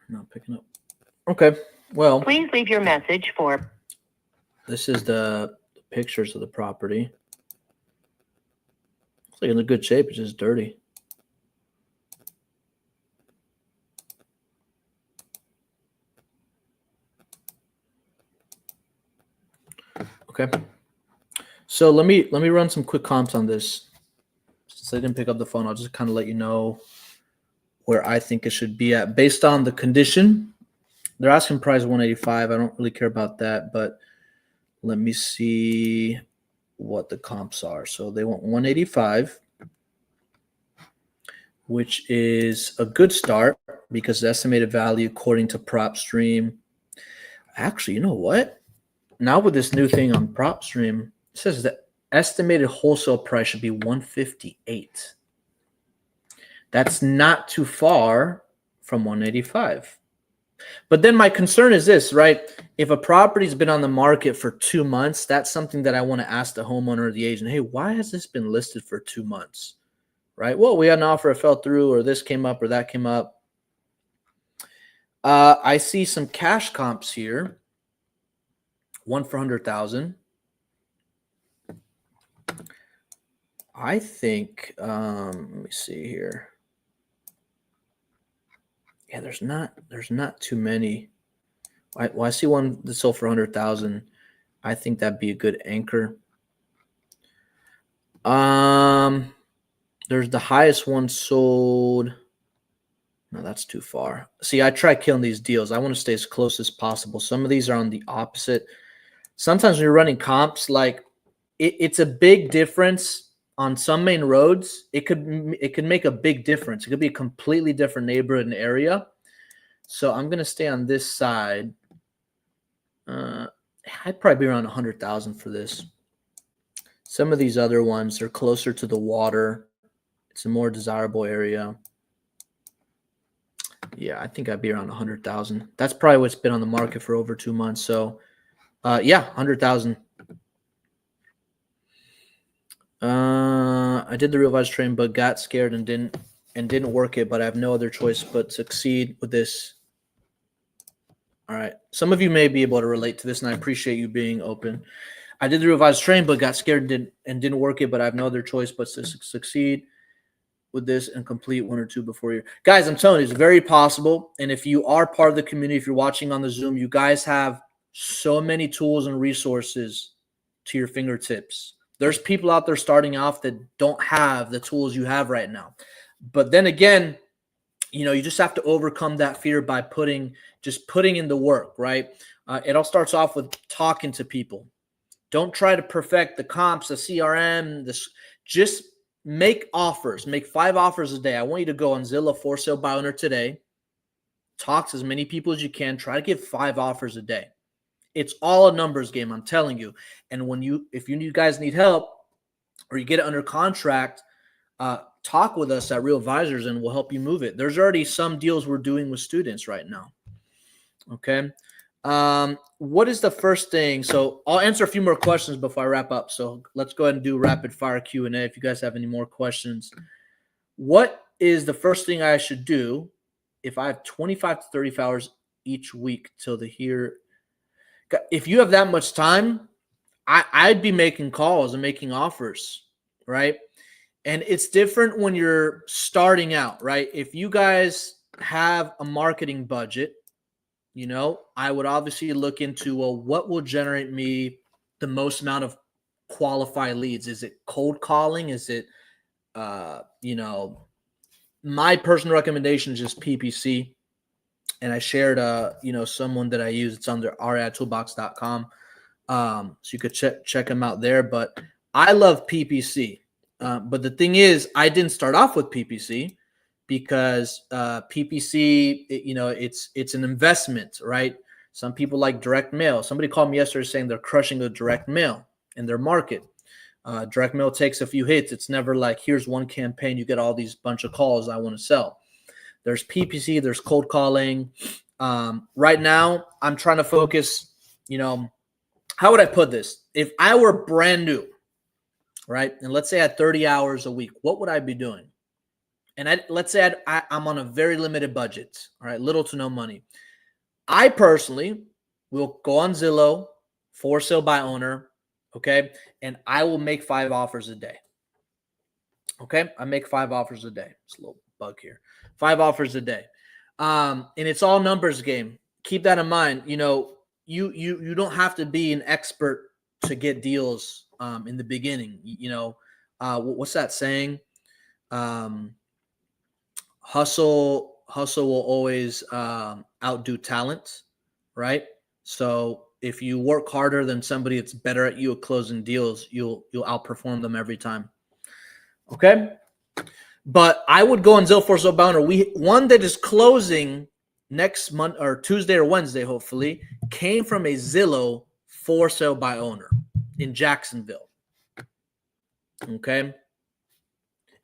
Not picking up. Okay, well, please leave your message for this is the pictures of the property. It's like in a good shape. It's just dirty. Okay, so let me run some quick comps on this. Since I didn't pick up the phone, I'll just kind of let you know where I think it should be at based on the condition. They're asking price 185. I don't really care about that, but let me see what the comps are. So they want 185, which is a good start because the estimated value according to PropStream. Actually, you know what? Now with this new thing on PropStream, it says the estimated wholesale price should be 158. That's not too far from 185. But then my concern is this, right? If a property's been on the market for 2 months, that's something that I want to ask the homeowner or the agent, hey, why has this been listed for 2 months? Right? Well, we had an offer, it fell through, or this came up, or that came up. I see some cash comps here. One for 100,000. I think, let me see here. Yeah, there's not too many. I see one that sold for 100,000. I think that'd be a good anchor. There's the highest one sold. No, that's too far. See, I try killing these deals. I want to stay as close as possible. Some of these are on the opposite. Sometimes when you're running comps, like it's a big difference. On some main roads, it could make a big difference. It could be a completely different neighborhood and area. So I'm gonna stay on this side. I'd probably be around 100,000 for this. Some of these other ones are closer to the water. It's a more desirable area. Yeah, I think I'd be around 100,000. That's probably what's been on the market for over 2 months. So, yeah, 100,000. I did the revised train, but got scared and didn't work it. But I have no other choice but succeed with this. All right. Some of you may be able to relate to this, and I appreciate you being open. I did the revised train, but got scared and didn't work it. But I have no other choice but to succeed with this and complete 1 or 2 before you. Guys, I'm telling you, it's very possible. And if you are part of the community, if you're watching on the Zoom, you guys have so many tools and resources to your fingertips. There's people out there starting off that don't have the tools you have right now. But then again, you just have to overcome that fear by putting in the work, right? It all starts off with talking to people. Don't try to perfect the comps, the CRM, just make offers. Make 5 offers a day. I want you to go on Zillow for sale by owner today. Talk to as many people as you can. Try to give 5 offers a day. It's all a numbers game, I'm telling you. And if you guys need help or you get it under contract, talk with us at Real Advisors and we'll help you move it. There's already some deals we're doing with students right now. Okay. What is the first thing? So I'll answer a few more questions before I wrap up. So let's go ahead and do rapid fire Q&A. If you guys have any more questions, what is the first thing I should do if I have 25 to 30 hours each week till the here? If you have that much time, I'd be making calls and making offers, right? And it's different when you're starting out, right? If you guys have a marketing budget, I would obviously look into, well, what will generate me the most amount of qualified leads? Is it cold calling? Is it, my personal recommendation is just PPC. And I shared, someone that I use. It's under REIToolbox.com. So you could check them out there. But I love PPC. But the thing is, I didn't start off with PPC because PPC, it's an investment, right? Some people like direct mail. Somebody called me yesterday saying they're crushing the direct mail in their market. Direct mail takes a few hits. It's never like, here's one campaign, you get all these bunch of calls I want to sell. There's PPC, there's cold calling. Right now, I'm trying to focus, how would I put this? If I were brand new, right? And let's say I had 30 hours a week, what would I be doing? And let's say I'm on a very limited budget, all right, little to no money. I personally will go on Zillow, for sale by owner, okay? And I will make 5 offers a day. Okay? I make 5 offers a day. It's a little bug here. 5 offers a day. And it's all numbers game. Keep that in mind. You don't have to be an expert to get deals in the beginning. What's that saying? Hustle will always outdo talent, right? So if you work harder than somebody that's better at you at closing deals, you'll outperform them every time. Okay? But I would go on Zillow for sale by owner. One that is closing next month or Tuesday or Wednesday, hopefully, came from a Zillow for sale by owner in Jacksonville. Okay?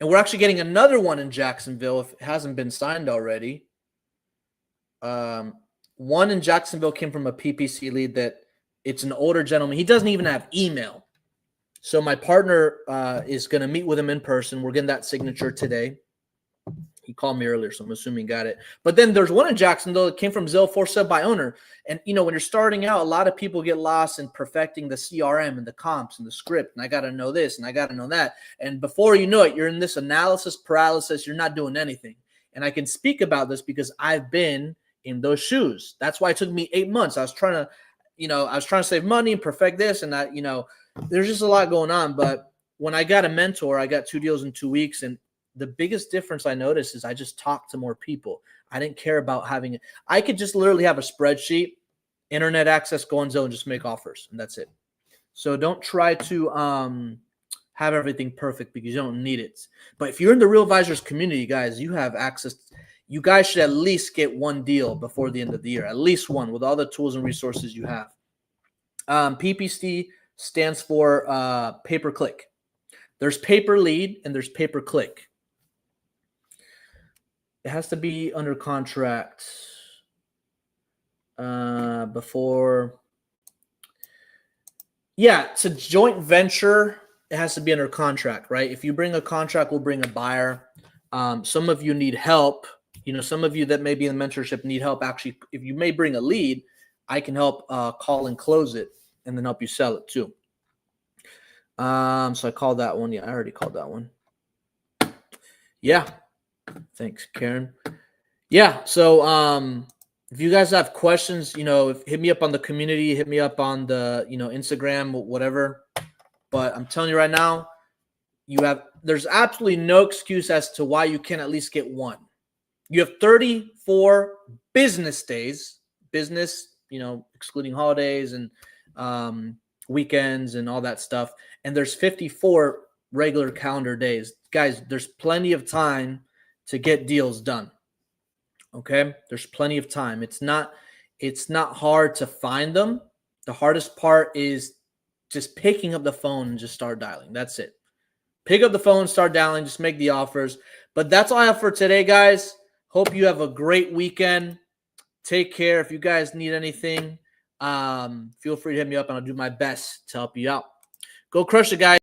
And we're actually getting another one in Jacksonville if it hasn't been signed already. One in Jacksonville came from a PPC lead that it's an older gentleman. He doesn't even have email. So my partner is going to meet with him in person. We're getting that signature today. He called me earlier, so I'm assuming he got it. But then there's one in Jacksonville that came from Zillow for sale by owner. And, when you're starting out, a lot of people get lost in perfecting the CRM and the comps and the script. And I got to know this and I got to know that. And before you know it, you're in this analysis paralysis. You're not doing anything. And I can speak about this because I've been in those shoes. That's why it took me 8 months. I was trying to save money and perfect this. And there's just a lot going on. But when I got a mentor, I got 2 deals in 2 weeks. And the biggest difference I noticed is I just talked to more people. I didn't care about having it. I could just literally have a spreadsheet, internet access, go on Zillow and just make offers. And that's it. So don't try to have everything perfect because you don't need it. But if you're in the Real Advisors community, guys, you have access. You guys should at least get 1 deal before the end of the year, at least 1 with all the tools and resources you have. PPC stands for pay-per-click. There's pay-per-lead and there's pay-per-click. It has to be under contract before. Yeah, it's a joint venture. It has to be under contract, right? If you bring a contract, we'll bring a buyer. Some of you need help. Some of you that may be in the mentorship need help. Actually, if you may bring a lead, I can help call and close it and then help you sell it too. So I called that one. Yeah, I already called that one. Yeah. Thanks, Karen. Yeah. So If you guys have questions, hit me up on the community, hit me up on the, Instagram, whatever. But I'm telling you right now, there's absolutely no excuse as to why you can't at least get one. You have 34 business days, excluding holidays and weekends and all that stuff. And there's 54 regular calendar days. Guys, there's plenty of time to get deals done. Okay? There's plenty of time. It's not hard to find them. The hardest part is just picking up the phone and just start dialing. That's it. Pick up the phone, start dialing, just make the offers. But that's all I have for today, guys. Hope you have a great weekend. Take care. If you guys need anything, feel free to hit me up and I'll do my best to help you out. Go crush it, guys.